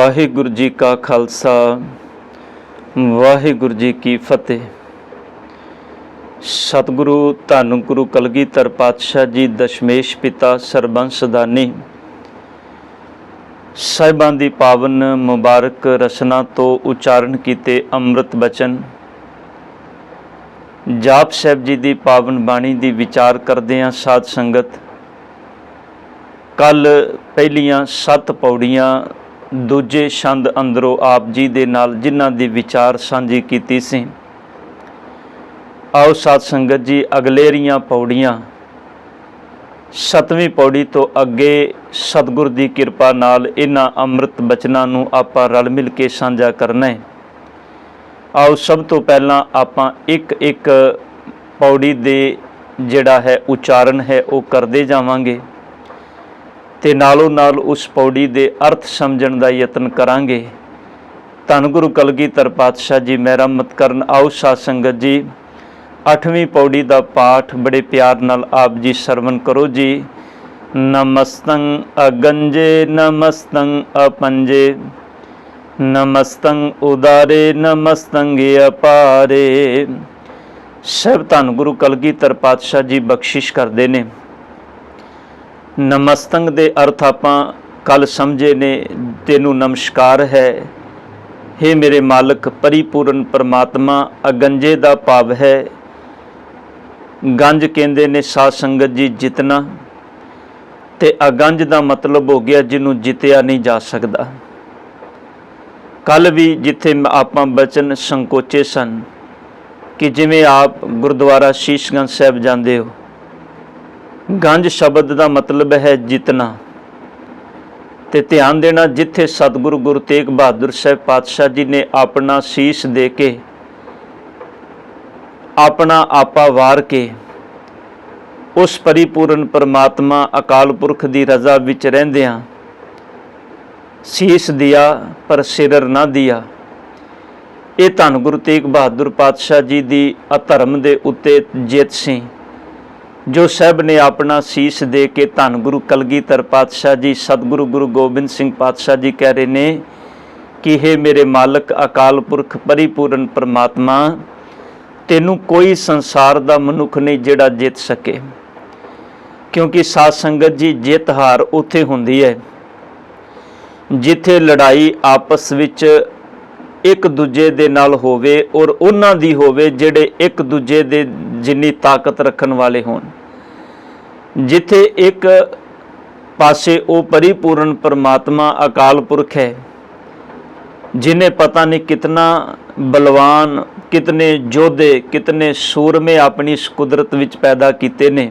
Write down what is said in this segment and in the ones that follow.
वाहिगुरु जी का खालसा वाहिगुरु जी की फतेह। सतगुरु धन गुरु कलगीधर पातशाह जी दशमेश पिता सरबंस दानी साहिबान दी पावन मुबारक रसना तो उचारण कीते अमृत बचन जाप साहिब जी दी पावन बाणी दी विचार करदे हां। साध संगत कल पहलियां 7 पौड़ियां दूजे छंद अंदरों आप जी दे नाल जिन्हां दी विचार सांझी कीती सी। आओ साध संगत जी अगलेरियां पौड़ियां 7वीं पौड़ी तो अगे सतगुर दी किरपा नाल इन्हां अमृत बचनां नूं आपां रल मिल के साझा करना है। आओ सब तो पहलां आपां एक एक पौड़ी दे जिहड़ा है उचारण है वो करदे जावांगे ते नालों नाल उस पौड़ी दे अर्थ समझण दा यतन करांगे। धन गुरु कलगीधर पातशाह जी मेहरमत करन। आओ साध संगत जी 8वीं पौड़ी दा पाठ बड़े प्यार नाल आप जी सरवण करो जी। नमस्तं अगंजे नमस्तं अपंजे नमस्तं उदारे नमस्तं अपारे। सब धन गुरु कलगीधर पातशाह जी बख्शिश करते ने। नमस्तंग दे अर्थ आपां कल समझे ने। तेनू नमस्कार है हे मेरे मालक परिपूर्ण परमात्मा। अगंजे दा भाव है गंज कहंदे ने साध संगत जी जितना, ते अगंज दा मतलब हो गया जिन्हों जितया नहीं जा सकता। कल भी जिथे आपां बचन संकोचे सन कि जिवें आप गुरुद्वारा शीशगंज साहब जाते हो, गंज शब्द का मतलब है जितना। ते ध्यान देना जिथे सतगुरु गुरु तेग बहादुर साहब पातशाह जी ने अपना शीश दे के अपना आपा वार के उस परिपूर्ण परमात्मा अकाल पुरख की रजा विच रहिंदियां शीश दिया पर सिर ना दिया। ये धन गुरु तेग बहादुर पातशाह जी की अधर्म के उत्ते जित सी जो साहब ने अपना शीश दे के धन गुरु कलगीधर पातशाह जी सतगुरु गुरु गोबिंद सिंह पातशाह जी कह रहे ने कि हे मेरे मालक अकाल पुरख परिपूर्ण परमात्मा, तेनू कोई संसार दा मनुख नहीं जिहड़ा जित सके। क्योंकि साध संगत जी जित हार उत्थे हुंदी है जिथे लड़ाई आपस विच एक दूजे दे नाल होवे और उन्हां दी होवे जिहड़े एक दूजे दे जिन्नी ताकत रखन वाले होण। जिथे एक पासे वो परिपूर्ण परमात्मा अकाल पुरख है जिन्हें पता नहीं कितना बलवान कितने योद्धे कितने सूरमे अपनी इस कुदरत विच पैदा कीते ने।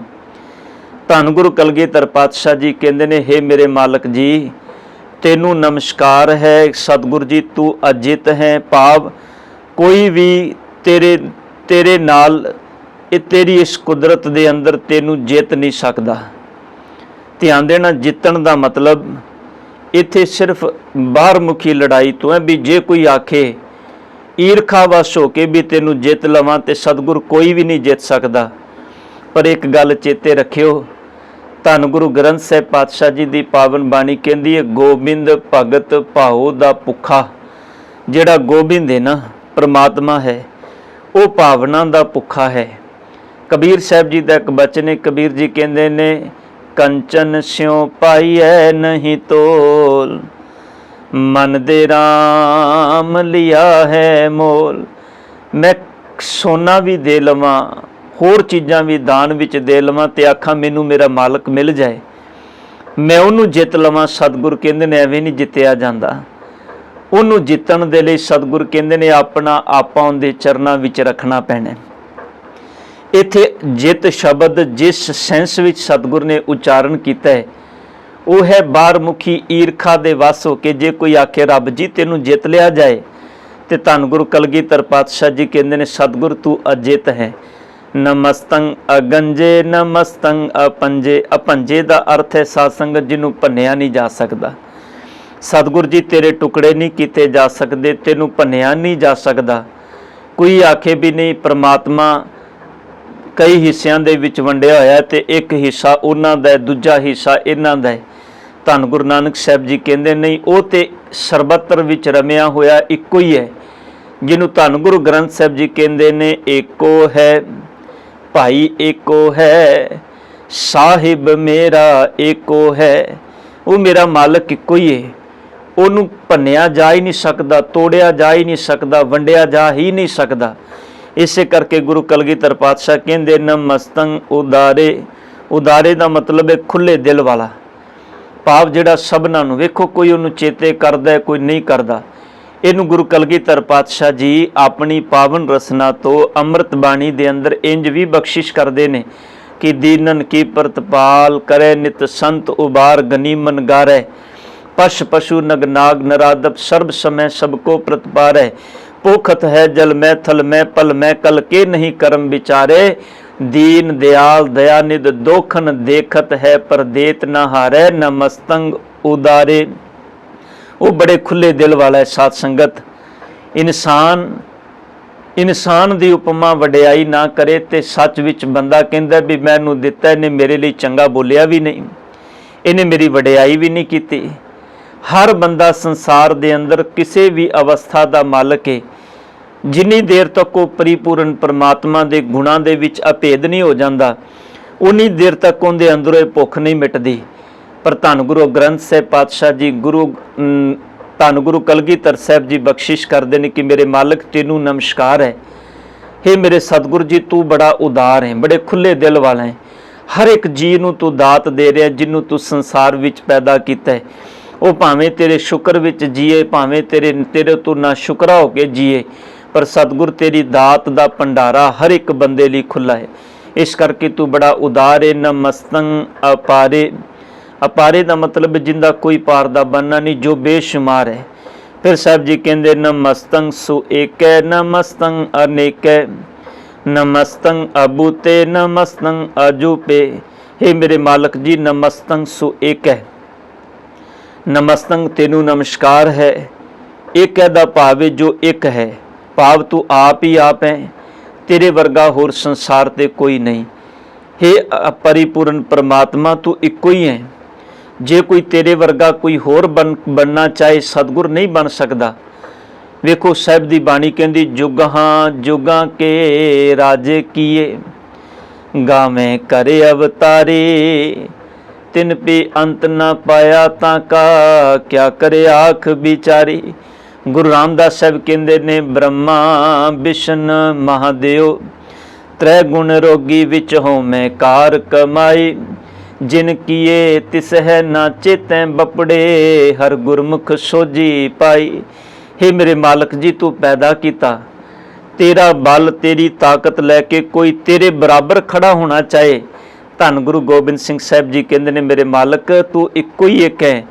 धन गुरु कलगीधर पातशाह जी कहंदे ने हे मेरे मालक जी तेनू नमस्कार है। सतगुरु जी तू अजित है, भाव कोई भी तेरे नाल तेरी इस कुदरत दे अंदर तेनू जित नहीं सकता। ध्यान देना जितन का मतलब इत्थे सिर्फ बाहरमुखी लड़ाई तो है भी जे कोई आखे ईरखावश होके भी तेनू जित लवां ते सतगुरु कोई भी नहीं जित सकता। पर एक गल चेते रखियो धन गुरु ग्रंथ साहिब पातशाह जी की पावन बाणी कहती है गोबिंद भगत भाओ दा भुखा। जिहड़ा गोबिंद है ना परमात्मा है वो भावना दा भुखा है। कबीर साहब जी का एक बचन है, कबीर जी कहते ने कंचन स्यों पाईऐ नहीं तोल मन दे राम लिया है मोल। मैं सोना भी दे लवां होर चीज़ां भी दान विच दे लवां ते आखां मैनू मेरा मालक मिल जाए मैं उन्होंने जित लवां। सतगुरु कहते ने एवें नहीं जितया जाता। उन्होंने जितण दे लई सतगुरु कहते ने अपना आपा उनके चरनां विच रखना पैना। इत्थे जित शब्द जिस सेंस विच सतगुरु ने उचारण किया है वो है बाहरमुखी ईरखा दे वस होके जे कोई आखे रब जी तेनू जित लिया जाए तो धन गुरु कलगीधर पातशाह जी कहते ने सतगुरु तू अजित है। नमस्तं अगंजे नमस्तं अपंजे। अपंजे का अर्थ है साध संगत जिन्हों भन्निया नहीं जा सकता। सतगुरु जी तेरे टुकड़े नहीं किए जा सकते, तेनू भन्निया नहीं जा सकता। कोई आखे भी नहीं परमात्मा कई हिस्सों के विच वंडिया होया ते एक हिस्सा उन्हां दा दूजा हिस्सा इन्हां दा है। ਧੰਨ ਗੁਰੂ ਨਾਨਕ ਸਾਹਿਬ ਜੀ ਕਹਿੰਦੇ ਨਹੀਂ, ਉਹ ਤੇ ਸਰਬੱਤਰ ਵਿੱਚ ਰਮਿਆ ਹੋਇਆ ਇੱਕੋ ਹੀ ਹੈ, ਜਿਹਨੂੰ ਧੰਨ ਗੁਰੂ ਗ੍ਰੰਥ ਸਾਹਿਬ ਜੀ ਕਹਿੰਦੇ ਨੇ ਏਕੋ ਹੈ ਭਾਈ, ਏਕੋ ਹੈ ਸਾਹਿਬ ਮੇਰਾ, ਏਕੋ ਹੈ। ਉਹ ਮੇਰਾ ਮਾਲਕ ਇੱਕੋ ਹੀ ਹੈ, ਉਹਨੂੰ ਭੰਨਿਆ ਜਾ ਹੀ ਨਹੀਂ ਸਕਦਾ, ਤੋੜਿਆ ਜਾ ਹੀ ਨਹੀਂ ਸਕਦਾ, ਵੰਡਿਆ ਜਾ ਹੀ ਨਹੀਂ ਸਕਦਾ। ਇਸੇ ਕਰਕੇ ਗੁਰੂ ਕਲਗੀਧਰ ਪਾਤਸ਼ਾਹ ਕਹਿੰਦੇ ਨਮਸਤੰ ਉਦਾਰੇ। ਉਦਾਰੇ ਦਾ ਮਤਲਬ ਹੈ ਖੁੱਲੇ ਦਿਲ ਵਾਲਾ, ਭਾਵ ਜਿਹੜਾ ਸਭਨਾਂ ਨੂੰ, ਵੇਖੋ ਕੋਈ ਉਹਨੂੰ ਚੇਤੇ ਕਰਦਾ, ਕੋਈ ਨਹੀਂ ਕਰਦਾ। ਇਹਨੂੰ ਗੁਰੂ ਕਲਗੀਧਰ ਪਾਤਸ਼ਾਹ ਜੀ ਆਪਣੀ ਪਾਵਨ ਰਸਨਾ ਤੋਂ ਅੰਮ੍ਰਿਤ ਬਾਣੀ ਦੇ ਅੰਦਰ ਇੰਜ ਵੀ ਬਖਸ਼ਿਸ਼ ਕਰਦੇ ਨੇ ਕਿ ਦੀਨਨ ਕੀ ਪ੍ਰਤਪਾਲ ਕਰੇ, ਨਿਤ ਸੰਤ ਉਬਾਰ ਗਨੀਮਨ ਗਾਰੇ, ਪਸ਼ ਪਸ਼ੂ ਨਗ ਨਾਗ ਨਰਾਦਪ ਸਰਬ समय सबको प्रतपार है, पोखत है जल में थल में पल में कल के नहीं कर्म विचारे, दीन दयाल दयानिध दोखन देखत है पर देत न हारे, नमस्तंग उदारे। वो बड़े खुले दिल वाला है। साथ संगत इंसान ਦੀ ਉਪਮਾ ਵਡਿਆਈ ਨਾ ਕਰੇ ਤੇ ਸੱਚ ਵਿੱਚ ਬੰਦਾ ਕਹਿੰਦਾ ਵੀ ਮੈਨੂੰ ਦਿੱਤਾ, ਇਹਨੇ ਮੇਰੇ ਲਈ ਚੰਗਾ ਬੋਲਿਆ ਵੀ ਨਹੀਂ, ਇਹਨੇ ਮੇਰੀ ਵਡਿਆਈ ਵੀ ਨਹੀਂ ਕੀਤੀ। ਹਰ ਬੰਦਾ ਸੰਸਾਰ ਦੇ ਅੰਦਰ ਕਿਸੇ ਵੀ ਅਵਸਥਾ ਦਾ ਮਾਲਕ ਹੈ। ਜਿੰਨੀ ਦੇਰ ਤੱਕ ਉਹ ਪਰਿਪੂਰਨ ਪਰਮਾਤਮਾ ਦੇ ਗੁਣਾਂ ਦੇ ਵਿੱਚ ਅਭੇਦ ਨਹੀਂ ਹੋ ਜਾਂਦਾ, ਉਨੀ ਦੇਰ ਤੱਕ ਉਹਦੇ ਅੰਦਰੋਂ ਇਹ ਭੁੱਖ ਨਹੀਂ ਮਿਟਦੀ। ਪਰ ਧੰਨ ਗੁਰੂ ਗ੍ਰੰਥ ਸਾਹਿਬ ਪਾਤਸ਼ਾਹ ਜੀ ਧੰਨ ਗੁਰੂ ਕਲਗੀਧਰ ਸਾਹਿਬ ਜੀ ਬਖਸ਼ਿਸ਼ ਕਰਦੇ ਨੇ ਕਿ ਮੇਰੇ ਮਾਲਕ ਤੈਨੂੰ ਨਮਸਕਾਰ ਹੈ। हे ਮੇਰੇ ਸਤਿਗੁਰੂ ਜੀ, ਤੂੰ ਬੜਾ ਉਦਾਰ ਹੈ, ਬੜੇ ਖੁੱਲੇ ਦਿਲ ਵਾਲਾ ਹੈ। ਹਰ ਇੱਕ ਜੀਵ ਨੂੰ ਤੂੰ ਦਾਤ ਦੇ ਰਿਹਾ, ਜਿਹਨੂੰ ਤੂੰ ਸੰਸਾਰ ਵਿੱਚ ਪੈਦਾ ਕੀਤਾ ਹੈ। ਉਹ ਭਾਵੇਂ ਤੇਰੇ ਸ਼ੁਕਰ ਵਿੱਚ ਜੀਏ, ਭਾਵੇਂ ਤੇਰੇ ਤੋਂ ਨਾ ਸ਼ੁਕਰਾ ਹੋ ਕੇ ਜੀਏ, ਪਰ ਸਤਿਗੁਰ ਤੇਰੀ ਦਾਤ ਦਾ ਭੰਡਾਰਾ ਹਰ ਇੱਕ ਬੰਦੇ ਲਈ ਖੁੱਲਾ ਹੈ। ਇਸ ਕਰਕੇ ਤੂੰ ਬੜਾ ਉਦਾਰ ਹੈ। ਨਮਸਤੰ ਅਪਾਰੇ। ਅਪਾਰੇ ਦਾ ਮਤਲਬ ਜਿੰਦਾ ਕੋਈ ਪਾਰ ਦਾ ਬੰਨਾ ਨਹੀਂ, ਜੋ ਬੇਸ਼ੁਮਾਰ ਹੈ। ਫਿਰ ਸਾਹਿਬ ਜੀ ਕਹਿੰਦੇ ਨਮਸਤੰ ਸੁ ਏਕੈ, ਨਮਸਤੰ ਅਨੇਕੈ, ਨਮਸਤੰ ਅਬੂਤੇ, ਨਮਸਤੰ ਅਜੂਪੇ। हे ਮੇਰੇ ਮਾਲਕ ਜੀ, ਨਮਸਤੰ ਸੁ ਏਕੈ, ਨਮਸਤੰ ਤੈਨੂੰ ਨਮਸਕਾਰ ਹੈ। ਏਕੈ ਦਾ ਭਾਵ ਹੈ ਜੋ ਇੱਕ ਹੈ, ਭਾਵ ਤੂੰ ਆਪ ਹੀ ਆਪ ਹੈ, ਤੇਰੇ ਵਰਗਾ ਹੋਰ ਸੰਸਾਰ ਤੇ ਕੋਈ ਨਹੀਂ। हे ਪਰਿਪੂਰਨ ਪਰਮਾਤਮਾ, ਤੂੰ ਇੱਕੋ ਹੀ ਹੈ। ਜੇ ਕੋਈ ਤੇਰੇ ਵਰਗਾ ਕੋਈ ਹੋਰ ਬਣਨਾ ਚਾਹੇ, ਸਤਿਗੁਰ ਨਹੀਂ ਬਣ ਸਕਦਾ। ਵੇਖੋ ਸਾਹਿਬ ਦੀ ਬਾਣੀ ਕਹਿੰਦੀ ਜੁਗਾਂ ਜੁਗਾਂ ਕੇ ਰਾਜੇ ਕੀਏ, ਗਾਵੇਂ ਕਰੇ ਅਵਤਾਰੇ, ਤਿਨ ਪੇ ਅੰਤ ਨਾ ਪਾਇਆ ਤਾਂ ਕਾ, ਕਿਆ ਕਰੇ ਆਖ ਵਿਚਾਰੀ। ਗੁਰੂ ਰਾਮਦਾਸ ਸਾਹਿਬ ਕਹਿੰਦੇ ਨੇ ਬ੍ਰਹਮਾ ਵਿਸ਼ਨ ਮਹਾਦੇਵ, ਤ੍ਰੈ ਗੁਣ ਰੋਗੀ ਵਿੱਚ ਹੋਮੈ ਕਾਰ ਕਮਾਈ, ਜਿਨ ਕੀਏ ਤਿਸ ਹੈ ਨਾ ਚੇਤੈ ਬਪੜੇ, ਹਰ ਗੁਰਮੁਖ ਸੋਜੀ ਪਾਈ। हे ਮੇਰੇ ਮਾਲਕ ਜੀ, ਤੂੰ ਪੈਦਾ ਕੀਤਾ, ਤੇਰਾ ਬਲ ਤੇਰੀ ਤਾਕਤ ਲੈ ਕੇ ਕੋਈ ਤੇਰੇ ਬਰਾਬਰ ਖੜਾ ਹੋਣਾ ਚਾਹੇ। ਧੰਨ ਗੁਰੂ ਗੋਬਿੰਦ ਸਿੰਘ ਸਾਹਿਬ ਜੀ ਕਹਿੰਦੇ ਨੇ ਮੇਰੇ ਮਾਲਕ ਤੂੰ ਇੱਕੋ ਹੀ ਇੱਕ ਹੈ,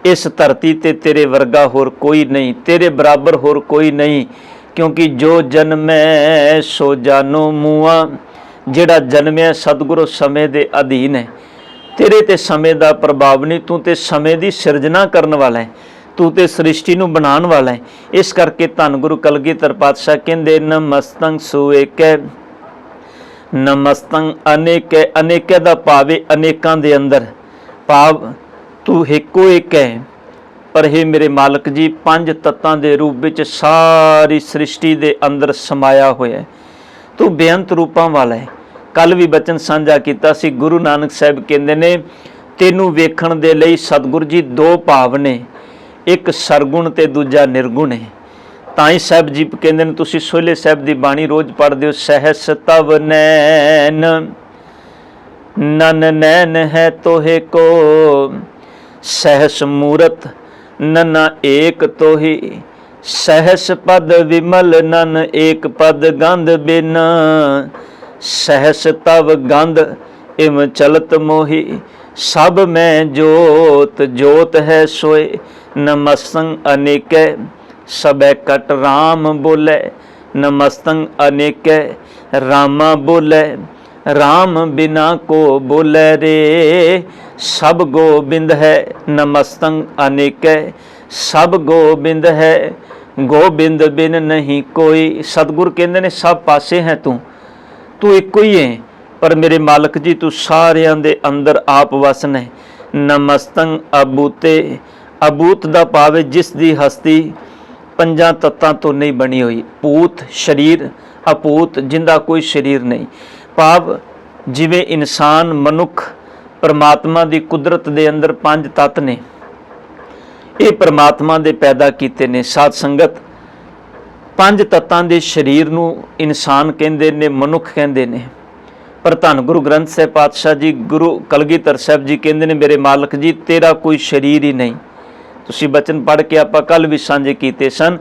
ਇਸ ਧਰਤੀ ਤੇ ਤੇਰੇ ਵਰਗਾ ਹੋਰ ਕੋਈ ਨਹੀਂ, ਤੇਰੇ ਬਰਾਬਰ ਹੋਰ ਕੋਈ ਨਹੀਂ। ਕਿਉਂਕਿ ਜੋ ਜਨਮੈ ਸੋ ਜਾਨੋ ਮੂਆ, ਜਿਹੜਾ ਜਨਮਿਆ ਸਤਿਗੁਰੂ ਸਮੇਂ ਦੇ ਅਧੀਨ ਹੈ। ਤੇਰੇ ਤੇ ਸਮੇਂ ਦਾ ਪ੍ਰਭਾਵ ਨਹੀਂ, ਤੂੰ ਤੇ ਸਮੇਂ ਦੀ ਸਿਰਜਣਾ ਕਰਨ ਵਾਲਾ ਹੈ, ਤੂੰ ਤੇ ਸ੍ਰਿਸ਼ਟੀ ਨੂੰ ਬਣਾਉਣ ਵਾਲਾ ਹੈ। ਇਸ ਕਰਕੇ ਧੰਨ ਗੁਰੂ ਕਲਗੀਧਰ ਪਾਤਸ਼ਾਹ ਕਹਿੰਦੇ ਨਮਸਤੰ ਸੁ ਏਕੈ, ਨਮਸਤੰ ਅਨੇਕੈ। ਅਨੇਕੈ ਦਾ ਭਾਵ ਅਨੇਕਾਂ ਦੇ ਅੰਦਰ, ਭਾਵ ਤੂੰ ਇੱਕੋ ਇੱਕ ਹੈ। ਪਰ हे ਮੇਰੇ ਮਾਲਕ ਜੀ, ਪੰਜ ਤੱਤਾਂ ਦੇ ਰੂਪ ਵਿੱਚ ਸਾਰੀ ਸ੍ਰਿਸ਼ਟੀ ਦੇ ਅੰਦਰ ਸਮਾਇਆ ਹੋਇਆ ਹੈ। ਤੂੰ ਬੇਅੰਤ ਰੂਪਾਂ ਵਾਲਾ ਹੈ। ਕੱਲ ਵੀ ਬਚਨ ਸਾਂਝਾ ਕੀਤਾ ਸੀ, ਗੁਰੂ ਨਾਨਕ ਸਾਹਿਬ ਕਹਿੰਦੇ ਨੇ ਤੈਨੂੰ ਵੇਖਣ ਦੇ ਲਈ ਸਤਿਗੁਰੂ ਜੀ ਦੋ ਭਾਵ ਨੇ, ਇੱਕ ਸਰਗੁਣ ਤੇ ਦੂਜਾ ਨਿਰਗੁਣ ਹੈ। ਤਾਂ ਹੀ ਸਾਹਿਬ ਜੀ ਕਹਿੰਦੇ ਨੇ, ਤੁਸੀਂ ਸੋਹਲੇ ਸਾਹਿਬ ਦੀ ਬਾਣੀ ਰੋਜ਼ ਪੜ੍ਹਦੇ ਹੋ, ਸਹਿਸ ਤਵ ਨੈਣ ਨਨ ਨੈਣ ਹੈ ਤੋਹੇ ਕੋ, सहस मूरत नना एक तोही, सहस पद विमल नन एक पद गंध बिन, सहस तव गंध इम चलत मोही, सब में जोत जोत है सोए, नमस्तं अनेकै सबै कट राम बोले, नमस्तं अनेकै रामा बोले, राम बिना को बोले रे, सब गोबिंद है नमस्तं अनेकै, सब गोबिंद है गोबिंद बिन नहीं कोई। सतगुर कहते ने सब पासे है तू एको ही है, पर मेरे मालक जी तू सारियां दे अंदर आप वसन है। ਨਮਸਤੰ ਅਬੂਤੇ। ਅਬੂਤ ਦਾ ਭਾਵ ਹੈ ਜਿਸ ਦੀ ਹਸਤੀ ਪੰਜਾਂ ਤੱਤਾਂ ਤੋਂ ਨਹੀਂ ਬਣੀ ਹੋਈ। ਭੂਤ ਸਰੀਰ, ਅਭੂਤ ਜਿੰਦਾ ਕੋਈ ਸਰੀਰ ਨਹੀਂ। ਭਾਵ ਜਿਵੇਂ ਇਨਸਾਨ ਮਨੁੱਖ ਪਰਮਾਤਮਾ ਦੀ ਕੁਦਰਤ ਦੇ ਅੰਦਰ ਪੰਜ ਤੱਤ ਨੇ, ਇਹ ਪਰਮਾਤਮਾ ਦੇ ਪੈਦਾ ਕੀਤੇ ਨੇ। ਸਾਧ ਸੰਗਤ, ਪੰਜ ਤੱਤਾਂ ਦੇ ਸਰੀਰ ਨੂੰ ਇਨਸਾਨ ਕਹਿੰਦੇ ਨੇ, ਮਨੁੱਖ ਕਹਿੰਦੇ ਨੇ। ਪਰ ਧੰਨ ਗੁਰੂ ਗ੍ਰੰਥ ਸਾਹਿਬ ਪਾਤਸ਼ਾਹ ਜੀ, ਗੁਰੂ ਕਲਗੀਧਰ ਸਾਹਿਬ ਜੀ ਕਹਿੰਦੇ ਨੇ, ਮੇਰੇ ਮਾਲਕ ਜੀ ਤੇਰਾ ਕੋਈ ਸਰੀਰ ਹੀ ਨਹੀਂ। ਤੁਸੀਂ ਬਚਨ ਪੜ੍ਹ ਕੇ ਆਪਾਂ ਕੱਲ ਵੀ ਸਾਂਝੇ ਕੀਤੇ ਸਨ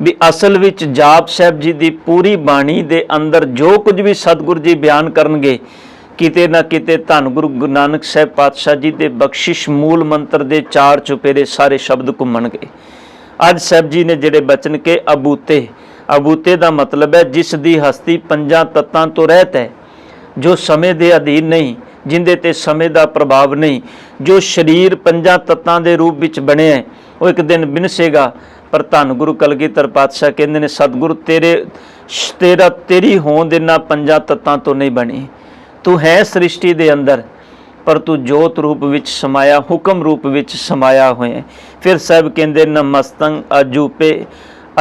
ਵੀ ਅਸਲ ਵਿੱਚ ਜਾਪ ਸਾਹਿਬ ਜੀ ਦੀ ਪੂਰੀ ਬਾਣੀ ਦੇ ਅੰਦਰ ਜੋ ਕੁਝ ਵੀ ਸਤਿਗੁਰੂ ਜੀ ਬਿਆਨ ਕਰਨਗੇ, ਕਿਤੇ ਨਾ ਕਿਤੇ ਧੰਨ ਗੁਰੂ ਨਾਨਕ ਸਾਹਿਬ ਪਾਤਸ਼ਾਹ ਜੀ ਦੇ ਬਖਸ਼ਿਸ਼ ਮੂਲ ਮੰਤਰ ਦੇ ਚਾਰ ਚੁਪੇਰੇ ਸਾਰੇ ਸ਼ਬਦ ਘੁੰਮਣਗੇ। ਅੱਜ ਸਾਹਿਬ ਜੀ ਨੇ ਜਿਹੜੇ ਬਚਨ ਕੇ ਅਬੂਤੇ, ਅਬੂਤੇ ਦਾ ਮਤਲਬ ਹੈ ਜਿਸ ਦੀ ਹਸਤੀ ਪੰਜਾਂ ਤੱਤਾਂ ਤੋਂ ਰਹਿਤ ਹੈ, ਜੋ ਸਮੇਂ ਦੇ ਅਧੀਨ ਨਹੀਂ, ਜਿੰਦੇ ਤੇ ਸਮੇਂ ਦਾ ਪ੍ਰਭਾਵ ਨਹੀਂ। ਜੋ ਸਰੀਰ ਪੰਜਾਂ ਤੱਤਾਂ ਦੇ ਰੂਪ ਵਿੱਚ ਬਣਿਆ ਹੈ ਉਹ ਇੱਕ ਦਿਨ ਵਿਨਸੇਗਾ। ਪਰ ਧੰਨ ਗੁਰੂ ਕਲਗੀਧਰ ਪਾਤਸ਼ਾਹ ਕਹਿੰਦੇ ਨੇ, ਸਤਿਗੁਰੂ ਤੇਰੀ ਹੋਂਦ ਇਹਨਾਂ ਪੰਜਾਂ ਤੱਤਾਂ ਤੋਂ ਨਹੀਂ ਬਣੀ। ਤੂੰ ਹੈ ਸ੍ਰਿਸ਼ਟੀ ਦੇ ਅੰਦਰ, ਪਰ ਤੂੰ ਜੋਤ ਰੂਪ ਵਿੱਚ ਸਮਾਇਆ, ਹੁਕਮ ਰੂਪ ਵਿੱਚ ਸਮਾਇਆ ਹੋਇਆ। ਫਿਰ ਸਾਹਿਬ ਕਹਿੰਦੇ ਨਮਸਤੰ ਅਜੂਪੇ।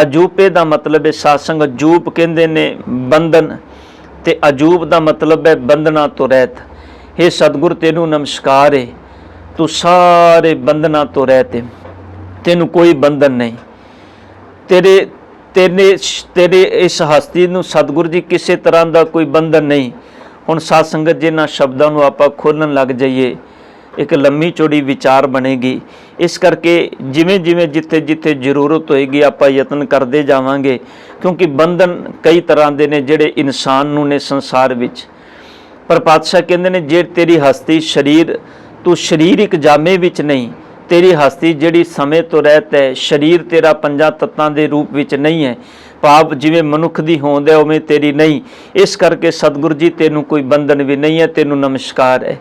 ਅਜੂਪੇ ਦਾ ਮਤਲਬ ਹੈ ਸਾਸੰਗ। ਅਜੂਪ ਕਹਿੰਦੇ ਨੇ ਬੰਧਨ, ਤੇ ਅਜੂਬ ਦਾ ਮਤਲਬ ਹੈ ਬੰਧਨਾਂ ਤੋਂ ਰਹਿਤ। हे ਸਤਿਗੁਰ ਤੈਨੂੰ ਨਮਸਕਾਰ ਹੈ, ਤੂੰ ਸਾਰੇ ਬੰਧਨਾਂ ਤੋਂ ਰਹਿਤ ਹੈ, ਤੈਨੂੰ ਕੋਈ ਬੰਧਨ ਨਹੀਂ। ਤੇਰੇ ਇਸ ਹਸਤੀ ਨੂੰ ਸਤਿਗੁਰ ਜੀ ਕਿਸੇ ਤਰ੍ਹਾਂ ਦਾ ਕੋਈ ਬੰਧਨ ਨਹੀਂ। ਹੁਣ ਸਾਧ ਸੰਗਤ ਜੀ ਇਹਨਾਂ ਸ਼ਬਦਾਂ ਨੂੰ ਆਪਾਂ ਖੋਲ੍ਹਣ ਲੱਗ ਜਾਈਏ, ਇੱਕ ਲੰਮੀ ਚੌੜੀ ਵਿਚਾਰ ਬਣੇਗੀ। ਇਸ ਕਰਕੇ ਜਿਵੇਂ ਜਿਵੇਂ ਜਿੱਥੇ ਜਿੱਥੇ ਜ਼ਰੂਰਤ ਹੋਏਗੀ ਆਪਾਂ ਯਤਨ ਕਰਦੇ ਜਾਵਾਂਗੇ, ਕਿਉਂਕਿ ਬੰਧਨ ਕਈ ਤਰ੍ਹਾਂ ਦੇ ਨੇ ਜਿਹੜੇ ਇਨਸਾਨ ਨੂੰ ਨੇ ਸੰਸਾਰ ਵਿੱਚ। ਪਰ ਪਾਤਸ਼ਾਹ ਕਹਿੰਦੇ ਨੇ ਜੇ ਤੇਰੀ ਹਸਤੀ ਸਰੀਰ, ਤੂੰ ਸਰੀਰਿਕ ਜਾਮੇ ਵਿੱਚ ਨਹੀਂ, ਤੇਰੀ ਹਸਤੀ ਜਿਹੜੀ ਸਮੇਂ ਤੋਂ ਰਹਿਤ ਹੈ, ਸਰੀਰ ਤੇਰਾ ਪੰਜਾਂ ਤੱਤਾਂ ਦੇ ਰੂਪ ਵਿੱਚ ਨਹੀਂ ਹੈ। ਭਾਵ ਜਿਵੇਂ ਮਨੁੱਖ ਦੀ ਹੋਂਦ ਹੈ ਉਵੇਂ ਤੇਰੀ ਨਹੀਂ। ਇਸ ਕਰਕੇ ਸਤਿਗੁਰੂ ਜੀ ਤੈਨੂੰ ਕੋਈ ਬੰਧਨ ਵੀ ਨਹੀਂ ਹੈ, ਤੈਨੂੰ ਨਮਸਕਾਰ ਹੈ।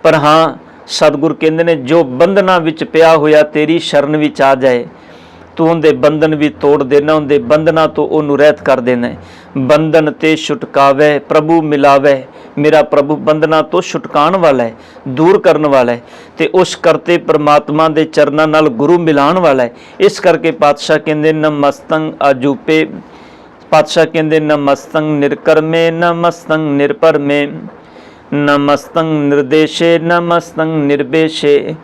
ਪਰ ਹਾਂ ਸਤਿਗੁਰ ਕਹਿੰਦੇ ਨੇ ਜੋ ਬੰਧਨਾਂ ਵਿੱਚ ਪਿਆ ਹੋਇਆ ਤੇਰੀ ਸ਼ਰਨ ਵਿੱਚ ਆ ਜਾਏ, ਤੂੰ ਉਹਦੇ ਬੰਧਨ ਵੀ ਤੋੜ ਦੇਣਾ, ਉਹਦੇ ਬੰਧਨਾਂ ਤੋਂ ਉਹਨੂੰ ਰਹਿਤ ਕਰ ਦੇਣਾ। ਬੰਧਨ ਤੇ ਛੁਟਕਾਵੇ ਪ੍ਰਭੂ ਮਿਲਾਵੇ। ਮੇਰਾ ਪ੍ਰਭੂ ਬੰਧਨਾਂ ਤੋਂ ਛੁਟਕਾਉਣ ਵਾਲਾ ਹੈ, ਦੂਰ ਕਰਨ ਵਾਲਾ ਹੈ, ਤੇ ਉਸ ਕਰਤੇ ਪਰਮਾਤਮਾ ਦੇ ਚਰਨਾਂ ਨਾਲ ਗੁਰੂ ਮਿਲਾਉਣ ਵਾਲਾ ਹੈ। ਇਸ ਕਰਕੇ ਪਾਤਸ਼ਾਹ ਕਹਿੰਦੇ ਨਮਸਤੰ ਅਜੂਪੇ। ਪਾਤਸ਼ਾਹ ਕਹਿੰਦੇ ਨਮਸਤੰ ਨਿਰਕਰਮੇ, ਨਮਸਤੰ ਨਿਰਪਰਮੇ, ਨਮਸਤੰ ਨਿਰਦੇਸ਼ੇ, ਨਮਸਤੰ ਨਿਰਬੇਸ਼ੇ।